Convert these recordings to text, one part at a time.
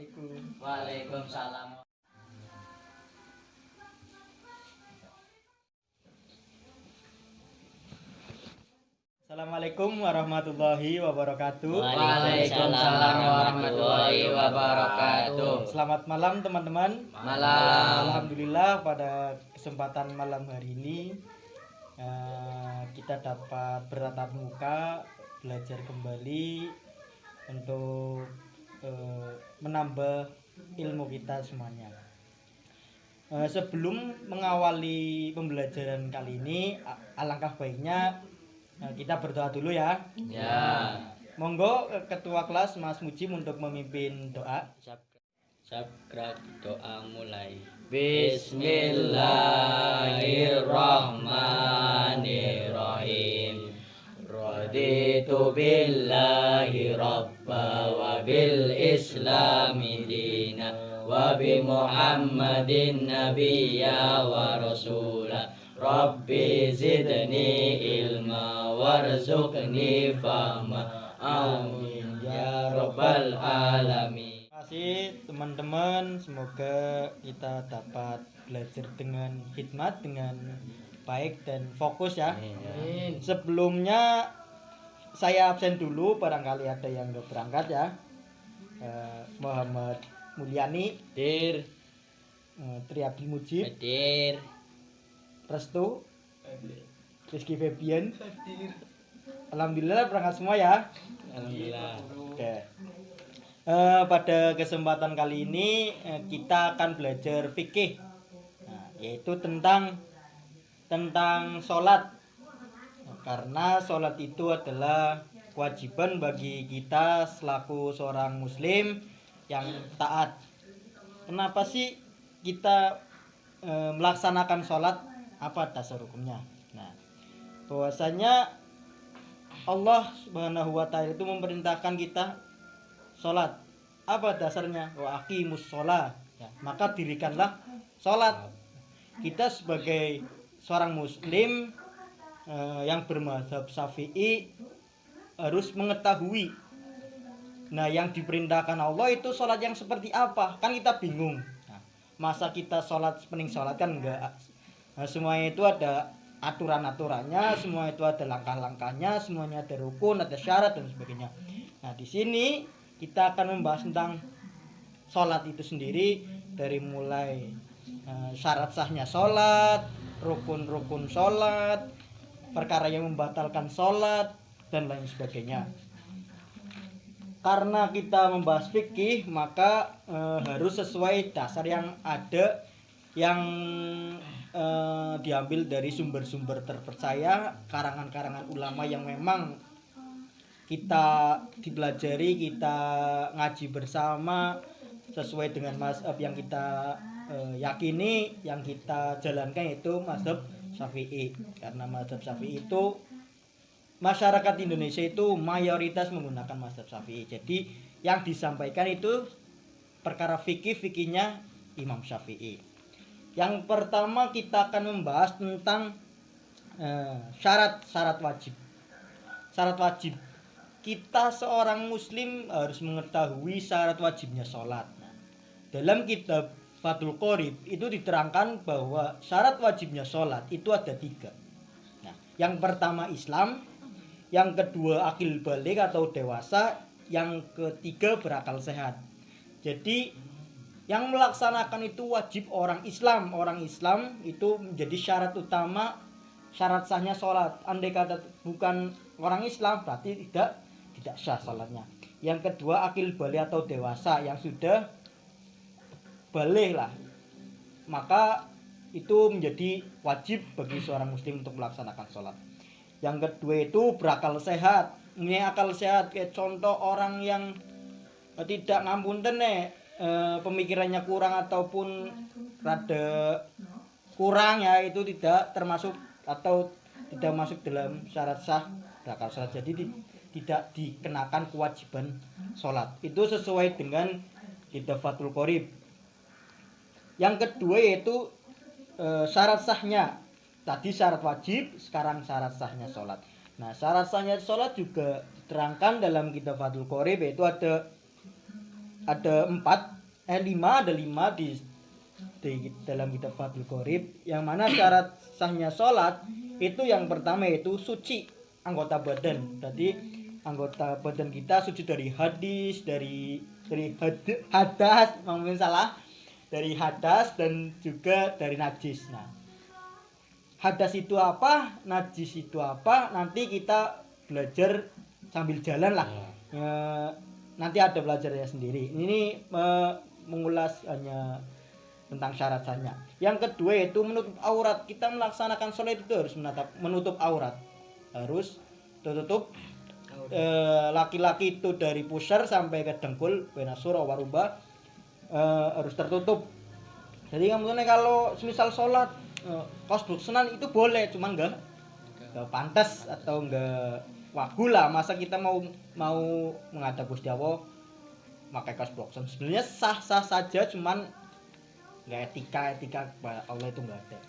Waalaikumsalam. Assalamualaikum warahmatullahi wabarakatuh. Waalaikumsalam warahmatullahi wabarakatuh. Selamat malam teman-teman. Malam. Alhamdulillah pada kesempatan malam hari ini kita dapat bertatap muka, belajar kembali untuk menambah ilmu kita semuanya. Sebelum mengawali pembelajaran kali ini, alangkah baiknya kita berdoa dulu ya. Ya. Monggo ketua kelas Mas Mujib untuk memimpin doa. Sabkrat doa mulai. Bismillahirrahmanirrahim. Raditu billahi rabba wa bil islami dina wa bi Muhammadin nabiyya wa rasula. Rabbi zidni ilma warzuqni fahma. Amin ya rabbal alamin. Terima kasih teman-teman, semoga kita dapat belajar dengan hikmat, dengan baik dan fokus ya. Amin. Sebelumnya saya absen dulu, barangkali ada yang udah berangkat ya. Muhammad Mulyani, Hadir. Tri Abdul Mujib, Hadir. Restu, Rizky Febian. Alhamdulillah berangkat semua ya. Alhamdulillah. Oke. Pada kesempatan kali ini kita akan belajar fikih, yaitu tentang sholat. Karena sholat itu adalah kewajiban bagi kita selaku seorang muslim yang taat. Kenapa sih kita melaksanakan sholat? Apa dasar hukumnya? Nah, bahwasanya Allah Subhanahu wa Ta'ala itu memerintahkan kita sholat. Apa dasarnya? Wa aqimus sholat. Ya, maka dirikanlah sholat. Kita sebagai seorang muslim yang bermadzhab Syafi'i harus mengetahui. Nah, yang diperintahkan Allah itu sholat yang seperti apa? Kan kita bingung. Nah, masa kita sholat sepening sholat kan enggak. Nah, semuanya itu ada aturan-aturannya, semua itu ada langkah-langkahnya, semuanya ada rukun, ada syarat dan sebagainya. Nah, di sini kita akan membahas tentang sholat itu sendiri, dari mulai syarat sahnya sholat, rukun-rukun sholat, perkara yang membatalkan sholat dan lain sebagainya. Karena kita membahas fikih, maka harus sesuai dasar yang ada, yang diambil dari sumber-sumber terpercaya, karangan-karangan ulama yang memang kita dipelajari, kita ngaji bersama sesuai dengan mazhab yang kita yakini, yang kita jalankan, yaitu mazhab Syafi'i. Karena mazhab Syafi'i itu, masyarakat Indonesia itu mayoritas menggunakan mazhab Syafi'i. Jadi yang disampaikan itu perkara fikihnya Imam Syafi'i. Yang pertama kita akan membahas tentang syarat wajib. Syarat wajib. Kita seorang muslim harus mengetahui syarat wajibnya sholat. Dalam kitab Fathul Qorib itu diterangkan bahwa syarat wajibnya sholat itu ada 3. Nah, yang pertama Islam, yang kedua akil baligh atau dewasa, yang ketiga berakal sehat. Jadi yang melaksanakan itu wajib orang Islam. Orang Islam itu menjadi syarat utama, syarat sahnya sholat. Andai kata bukan orang Islam, berarti tidak sah sholatnya. Yang kedua akil baligh atau dewasa, yang sudah baligh lah, maka itu menjadi wajib bagi seorang muslim untuk melaksanakan sholat. Yang kedua itu berakal sehat. Ini akal sehat, kayak contoh orang yang tidak ngapunten pemikirannya kurang ataupun rada kurang ya, itu tidak termasuk atau tidak masuk dalam syarat sah berakal sehat. Jadi tidak dikenakan kewajiban sholat. Itu sesuai dengan kitab Fathul Qorib. Yang kedua yaitu syarat sahnya. Tadi syarat wajib, sekarang syarat sahnya sholat. Nah, syarat sahnya sholat juga diterangkan dalam kitab Fathul Qorib, yaitu ada ada 5 di dalam kitab Fathul Qorib, yang mana syarat sahnya sholat itu yang pertama itu suci anggota badan. Jadi anggota badan kita suci dari hadis, hadas, mungkin salah, dari hadas dan juga dari najis. Nah, hadas itu apa, najis itu apa, nanti kita belajar sambil jalan lah. Nanti ada belajarnya sendiri. Ini mengulas hanya tentang syarat sahnya. Yang kedua yaitu menutup aurat. Kita melaksanakan sholat itu harus menutup aurat. Harus tertutup. Laki-laki itu dari pusar sampai ke dengkul, benasura waruba, harus tertutup. Jadi kemudian kalau semisal sholat kaos buksunan itu boleh, cuma enggak pantas atau enggak wagu lah. Masa kita mau menghadap Gusti Allah pakai kaos buksunan? Sebenarnya sah-sah saja, cuman enggak etika Allah itu enggak ada.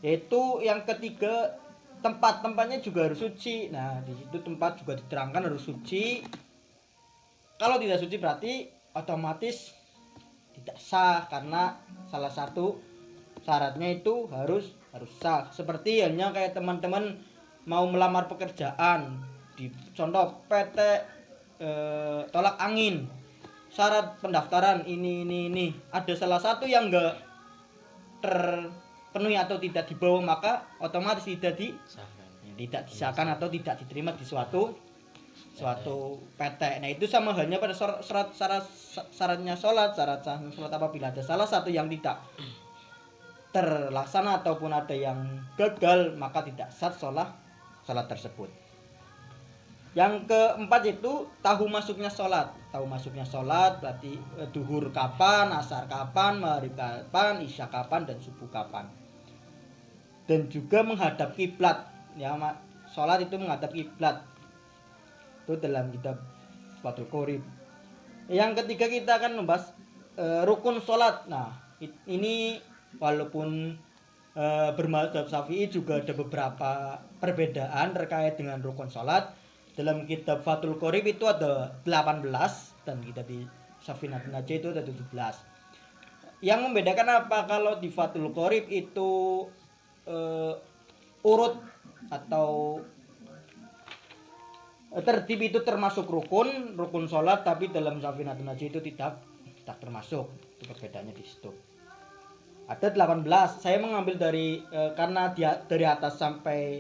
Itu yang ketiga, tempatnya juga harus suci. Nah, di situ tempat juga diterangkan harus suci. Kalau tidak suci berarti otomatis tidak sah, karena salah satu syaratnya itu harus sah. Seperti halnya kayak teman-teman mau melamar pekerjaan di contoh PT tolak angin, syarat pendaftaran ini ada salah satu yang enggak terpenuhi atau tidak dibawa, maka otomatis tidak disahkan atau tidak diterima di suatu PT. Nah, itu sama halnya pada syaratnya sholat. Syarat sholat apabila ada salah satu yang tidak terlaksana ataupun ada yang gagal, maka tidak sah sholat tersebut. Yang keempat itu tahu masuknya sholat. Tahu masuknya sholat berarti duhur kapan, asar kapan, maghrib kapan, isya kapan, dan subuh kapan. Dan juga menghadap kiblat. Ya, sholat itu menghadap kiblat. Itu dalam kitab Fathul Qorib. Yang ketiga kita akan membahas rukun sholat. Nah, ini walaupun bermadzhab Syafi'i juga ada beberapa perbedaan terkait dengan rukun sholat. Dalam kitab Fathul Qorib itu ada 18 dan kitab di Safinatun Najah itu ada 17. Yang membedakan apa? Kalau di Fathul Qorib itu urut atau tertib itu termasuk rukun sholat, tapi dalam Safinatun Najah itu tidak termasuk. Itu perbedaannya di situ. Ada 18. Saya mengambil dari karena dari atas sampai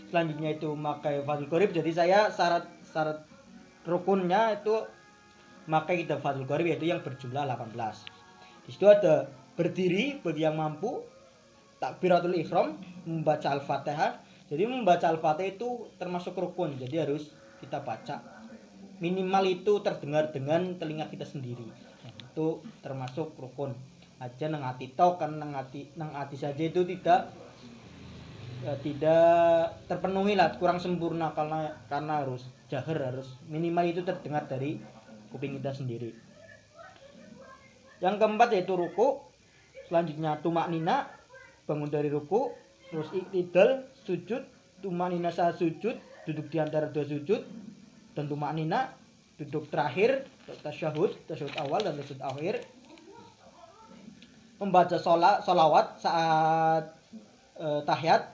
selanjutnya itu pakai Fathul Qorib, jadi saya syarat rukunnya itu pakai kitab Fathul Qorib, yaitu yang berjumlah 18. Di situ ada berdiri bagi yang mampu, takbiratul ihram, membaca Al-Fatihah. Jadi membaca Al-Fatihah itu termasuk rukun, jadi harus kita baca. Minimal itu terdengar dengan telinga kita sendiri. Itu termasuk rukun. Aja nang ati tok, kan nang ati saja itu tidak terpenuhi lah, kurang sempurna, karena harus jahar, harus minimal itu terdengar dari kuping kita sendiri. Yang keempat yaitu ruku. Selanjutnya tumak nina, bangun dari ruku. Terus iktidal, sujud. Tumak nina saat sujud, duduk di antara dua sujud. Dan tumak nina, duduk terakhir, tasyahud awal dan tasyahud akhir. Membaca sholawat saat tahiyat.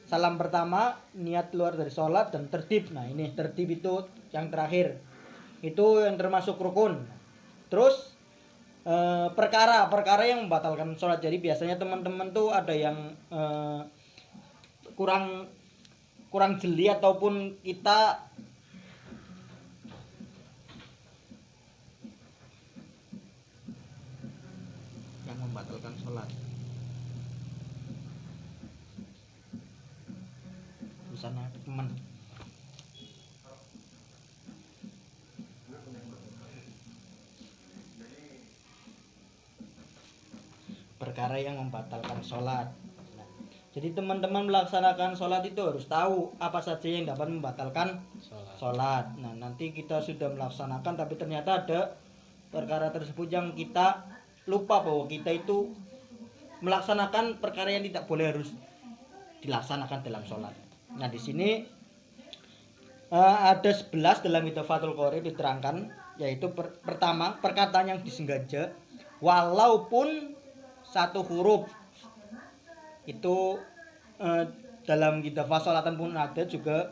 Salam pertama, niat keluar dari sholat, dan tertib. Nah, ini tertib itu yang terakhir. Itu yang termasuk rukun. Terus perkara yang membatalkan sholat. Jadi biasanya teman-teman tuh ada yang kurang jeli ataupun kita yang membatalkan sholat. Sana teman. Perkara yang membatalkan sholat. Nah, jadi teman-teman melaksanakan sholat itu harus tahu apa saja yang dapat membatalkan sholat. Nah, nanti kita sudah melaksanakan tapi ternyata ada perkara tersebut yang kita lupa bahwa kita itu melaksanakan perkara yang tidak boleh harus dilaksanakan dalam sholat. Nah, di sini ada 11 dalam kitab Fathul Qorib diterangkan yaitu pertama perkataan yang disengaja walaupun satu huruf itu dalam kitab fasolatan pun ada juga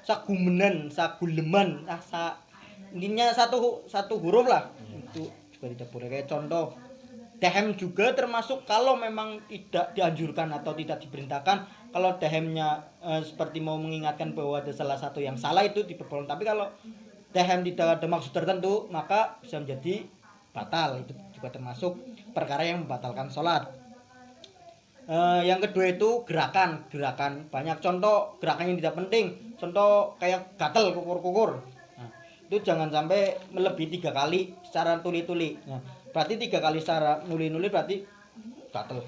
sagumenan, saguleman, intinya satu huruf lah itu juga tidak boleh. Kayak contoh dehem juga termasuk kalau memang tidak dianjurkan atau tidak diperintahkan. Kalau dehemnya seperti mau mengingatkan bahwa ada salah satu yang salah itu diperbolehkan. Tapi kalau dehem tidak ada maksud tertentu maka bisa menjadi batal. Itu juga termasuk perkara yang membatalkan sholat. Yang kedua itu gerakan banyak contoh gerakan yang tidak penting, contoh kayak gatel kukur. Nah, itu jangan sampai melebihi 3 kali secara tuli-tuli. Nah, berarti 3 kali secara nuli-nuli berarti gatel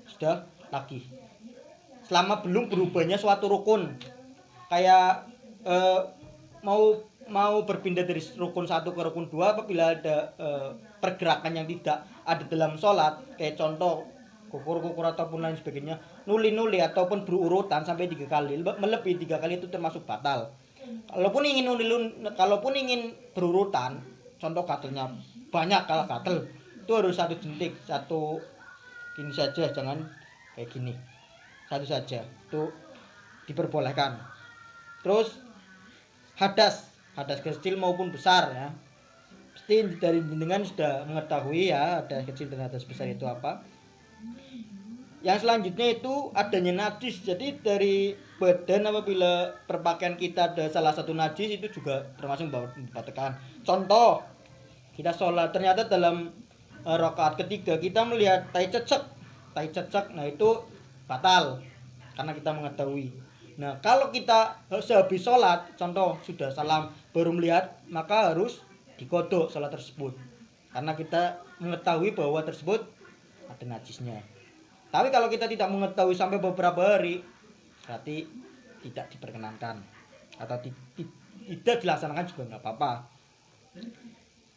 sudah lagi selama belum berubahnya suatu rukun. Kayak mau berpindah dari rukun 1 ke rukun 2 apabila ada pergerakan yang tidak ada dalam sholat, kayak contoh kukur ataupun lain sebagainya, nuli ataupun berurutan sampai 3 kali, melebihi 3 kali itu termasuk batal. Kalaupun ingin berurutan, contoh gatelnya banyak, kalau gatel itu harus satu jentik, satu ini saja, jangan kayak gini, satu saja itu diperbolehkan. Terus hadas kecil maupun besar ya, pasti dari jenengan sudah mengetahui ya hadas kecil dan hadas besar itu apa. Yang selanjutnya itu adanya najis. Jadi dari badan apabila berpakaian kita ada salah satu najis itu juga termasuk membatalkan. Contoh kita sholat ternyata dalam rakaat ketiga kita melihat tai cecek, nah itu batal karena kita mengetahui. Nah kalau kita sehabis sholat, contoh sudah salam baru melihat, maka harus dikodok sholat tersebut karena kita mengetahui bahwa tersebut ada najisnya. Tapi kalau kita tidak mengetahui sampai beberapa hari, berarti tidak diperkenankan atau tidak dilaksanakan juga nggak apa-apa.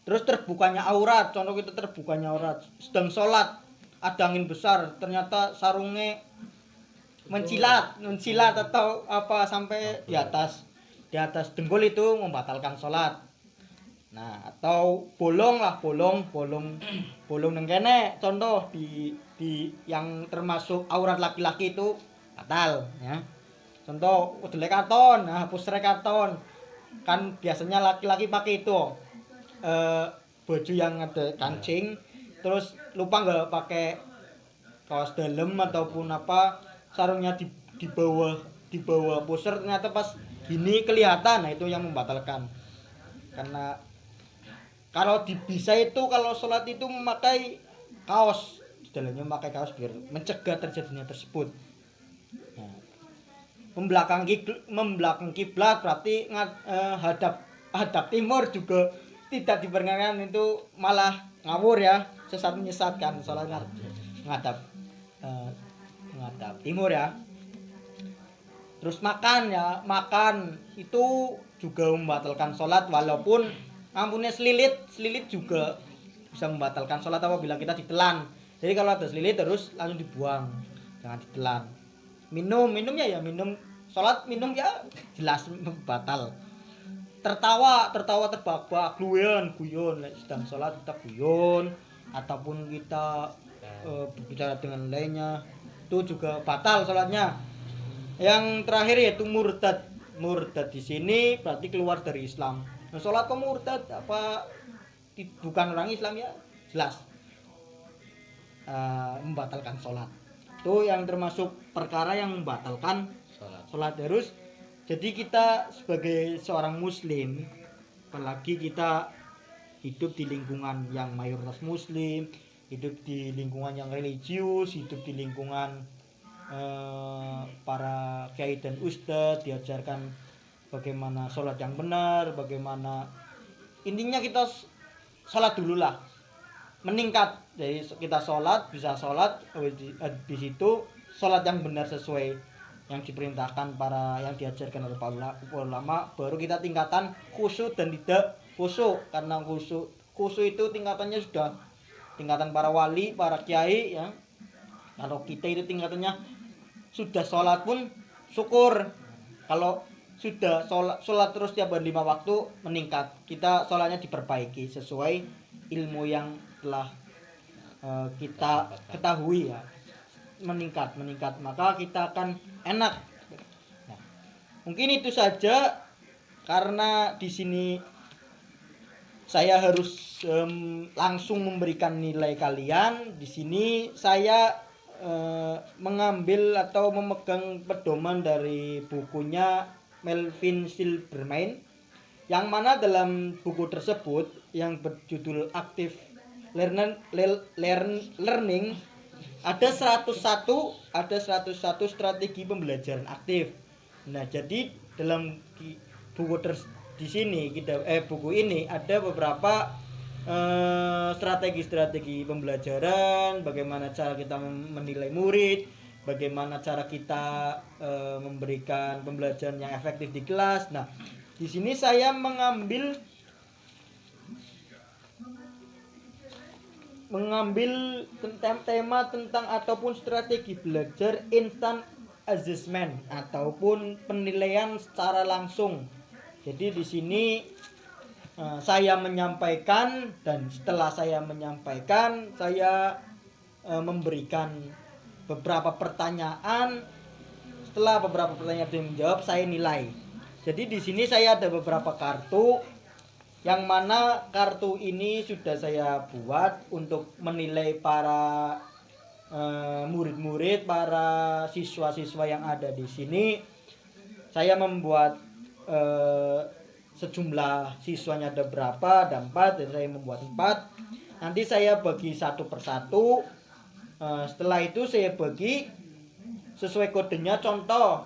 Terus terbukanya aurat, contoh kita terbukanya aurat sedang sholat, ada angin besar, ternyata sarungnya mencilat atau apa sampai di atas dengkul, itu membatalkan sholat. Nah atau bolong nang kene, contoh di yang termasuk aurat laki-laki itu batal ya. Contoh udele katon, nah pusre katon kan biasanya laki-laki pakai itu baju yang ada kancing, terus lupa nggak pakai kaos dalam ataupun apa, sarungnya di bawah pusar, ternyata pas gini kelihatan, nah itu yang membatalkan. Karena kalau bisa itu kalau sholat itu memakai kaos, dalamnya memakai kaos biar mencegah terjadinya tersebut. Nah, membelakang kiblat berarti hadap timur juga tidak diperkenankan, itu malah ngawur ya, sesat menyesatkan. Sholat menghadap timur ya. Terus makan itu juga membatalkan sholat, walaupun ampunnya selilit juga bisa membatalkan sholat apabila kita ditelan. Jadi kalau ada selilit terus langsung dibuang, jangan ditelan. Minumnya ya minum sholat, minum ya jelas batal. Tertawa terbahak-bahak, guyon sedang sholat kita guyon ataupun kita berbicara dengan lainnya, itu juga batal sholatnya. Yang terakhir yaitu murtad di sini berarti keluar dari Islam. Nah, sholat kok murtad, apa bukan orang Islam ya, jelas membatalkan sholat. Itu yang termasuk perkara yang membatalkan sholat terus. Jadi kita sebagai seorang muslim, apalagi kita hidup di lingkungan yang mayoritas muslim, hidup di lingkungan yang religius, hidup di lingkungan para kiai dan ustadz, diajarkan bagaimana sholat yang benar, bagaimana intinya kita sholat dulu lah, meningkat. Jadi kita bisa sholat di situ sholat yang benar sesuai yang diperintahkan yang diajarkan oleh para ulama, baru kita tingkatan khusyuk dan tidak khusyuk. Karena khusyuk itu tingkatannya sudah tingkatan para wali, para kiai ya. Kalau kita itu tingkatannya sudah sholat pun syukur, kalau sudah sholat terus tiap hari 5 waktu meningkat. Kita sholatnya diperbaiki sesuai ilmu yang telah kita ketahui ya. Meningkat, maka kita akan enak. Nah, mungkin itu saja karena di sini saya harus langsung memberikan nilai kalian. Di sini saya mengambil atau memegang pedoman dari bukunya Melvin Silberman, yang mana dalam buku tersebut yang berjudul Active Learning ada 101 strategi pembelajaran aktif. Nah, jadi dalam buku di sini buku ini ada beberapa strategi-strategi pembelajaran, bagaimana cara kita menilai murid, bagaimana cara kita memberikan pembelajaran yang efektif di kelas. Nah, di sini saya mengambil tema tentang ataupun strategi belajar instant assessment ataupun penilaian secara langsung. Jadi di sini saya menyampaikan, dan setelah saya menyampaikan saya memberikan beberapa pertanyaan. Setelah beberapa pertanyaan dijawab, saya nilai. Jadi di sini saya ada beberapa kartu, yang mana kartu ini sudah saya buat untuk menilai para murid-murid, para siswa-siswa yang ada di sini. Saya membuat sejumlah siswanya ada berapa, ada 4, dan saya membuat 4. Nanti saya bagi satu persatu. Setelah itu saya bagi sesuai kodenya. Contoh,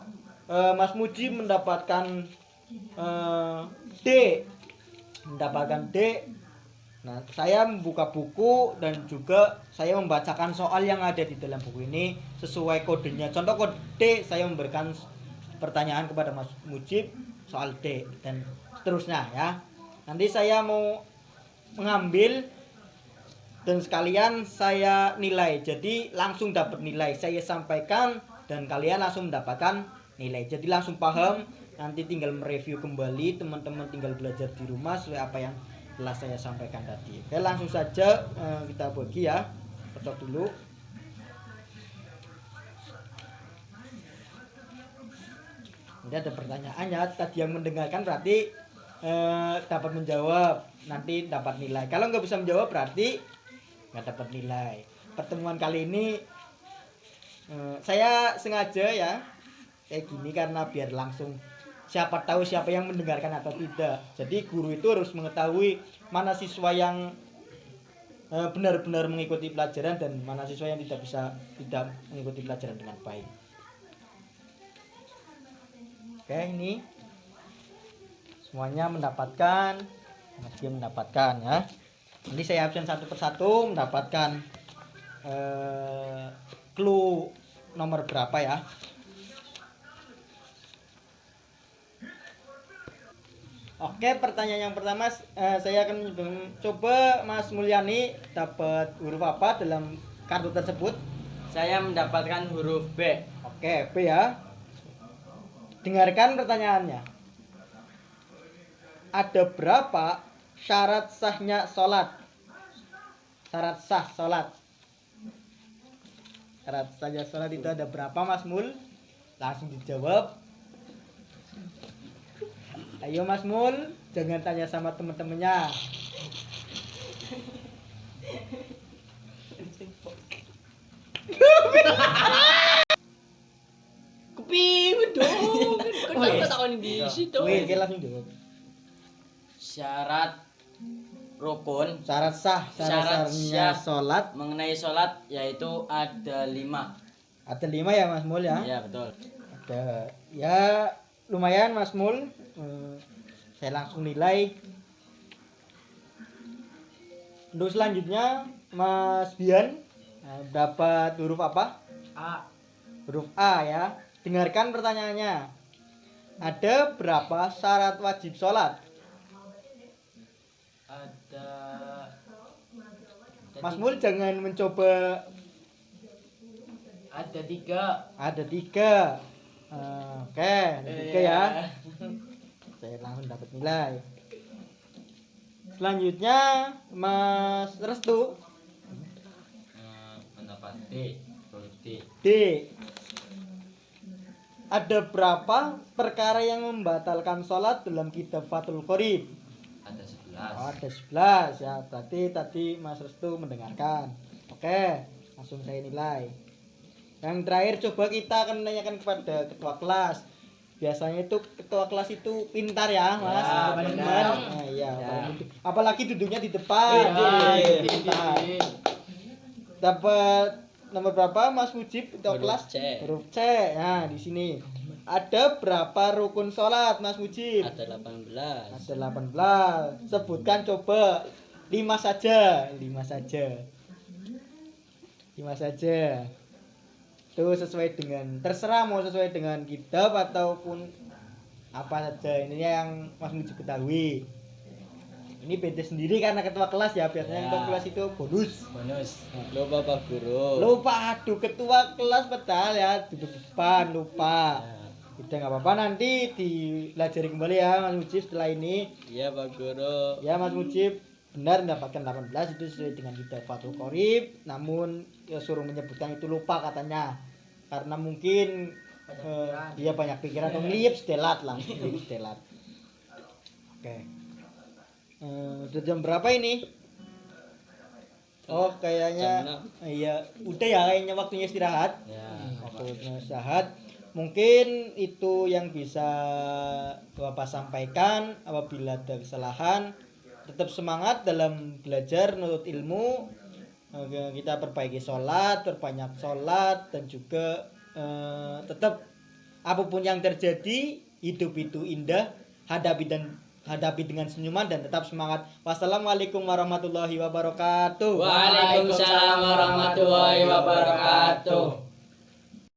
Mas Muji mendapatkan D. Nah, saya membuka buku dan juga saya membacakan soal yang ada di dalam buku ini sesuai kodenya. Contoh kode, saya memberikan pertanyaan kepada Mas Mujib soal D dan seterusnya ya. Nanti saya mau mengambil dan sekalian saya nilai. Jadi langsung dapat nilai. Saya sampaikan dan kalian langsung mendapatkan nilai. Jadi langsung paham. Nanti tinggal mereview kembali, teman-teman tinggal belajar di rumah sesuai apa yang telah saya sampaikan tadi. Oke, langsung saja kita bagi ya. Cocok dulu. Ini ada pertanyaannya. Tadi yang mendengarkan berarti dapat menjawab, nanti dapat nilai. Kalau nggak bisa menjawab berarti nggak dapat nilai. Pertemuan kali ini saya sengaja ya kayak gini karena biar langsung siapa tahu siapa yang mendengarkan atau tidak. Jadi guru itu harus mengetahui mana siswa yang benar-benar mengikuti pelajaran dan mana siswa yang tidak mengikuti pelajaran dengan baik. Oke, ini semuanya mendapatkan, dia mendapatkan ya. Nanti saya absen satu persatu mendapatkan clue nomor berapa ya. Oke, pertanyaan yang pertama saya akan coba Mas Mulyani dapat huruf apa dalam kartu tersebut? Saya mendapatkan huruf B. Oke, B ya. Dengarkan pertanyaannya. Ada berapa syarat sahnya sholat? Syarat sah sholat. Syarat sahnya sholat itu ada berapa, Mas Mul? Langsung dijawab. Ayo Mas Mul, jangan tanya sama teman-temannya. Kepiwin dong. Kenapa takon di situ? Wih, langsung jawab. Syarat rukun, Syarat sah, Syarat sahnya sah. sholat. mengenai sholat yaitu ada 5. Ada 5 ya Mas Mul ya? Ya, betul. Ada ya, lumayan Mas Mul. Saya langsung nilai. Untuk selanjutnya Mas Bian dapat huruf apa? A. Huruf A ya. Dengarkan pertanyaannya. Ada berapa syarat wajib sholat? Ada Mas Mul jangan mencoba. Ada 3. Ada 3. Oke, lanjut ya. Saya langsung dapat nilai. Selanjutnya Mas Restu. Mendapat D. D. Ada berapa perkara yang membatalkan sholat dalam kitab Fathul Qorib? Ada 11. Oh, ada 11 ya. Berarti tadi Mas Restu mendengarkan. Oke, langsung saya nilai. Yang terakhir coba kita akan menanyakan kepada ketua kelas. Biasanya itu ketua kelas itu pintar ya, Mas. Ya, Teman-teman. benar. Nah, iya, Ya. apalagi duduknya di depan. Pintar. Dapat nomor berapa Mas Mujib ketua Huruf kelas? C. Huruf C. Nah, di sini. Ada berapa rukun sholat Mas Mujib? Ada 18. Ada 18. Sebutkan coba 5 saja. 5 saja. 5 saja. Itu sesuai dengan terserah mau sesuai dengan kitab ataupun apa saja. Ini yang Mas Mujib ketahui. Ini beda sendiri karena ketua kelas ya. Biasanya Ya. ketua kelas itu bonus. Lupa Pak Guru. Lupa, aduh ketua kelas padahal ya duduk di depan lupa. Udah nggak apa-apa, nanti dilajari kembali ya Mas Mujib setelah ini. Iya Pak Guru. Ya Mas Mujib benar mendapatkan 18 itu sesuai dengan kitab Fathul Qorib, namun ya, suruh menyebutkan itu lupa katanya karena mungkin dia banyak pikiran atau ngelip setelat lah, ngelip setelat. Oke. Udah jam berapa ini? Oh kayaknya Jam 6. iya udah ya kayaknya waktunya istirahat. Ya. Waktunya istirahat. Mungkin itu yang bisa Bapak sampaikan. Apabila ada kesalahan, tetap semangat dalam belajar menurut ilmu. Kita perbaiki sholat, perbanyak sholat, dan juga tetap apapun yang terjadi, hidup itu indah, hadapi dengan senyuman dan tetap semangat. Wassalamualaikum warahmatullahi wabarakatuh. Waalaikumsalam warahmatullahi wabarakatuh.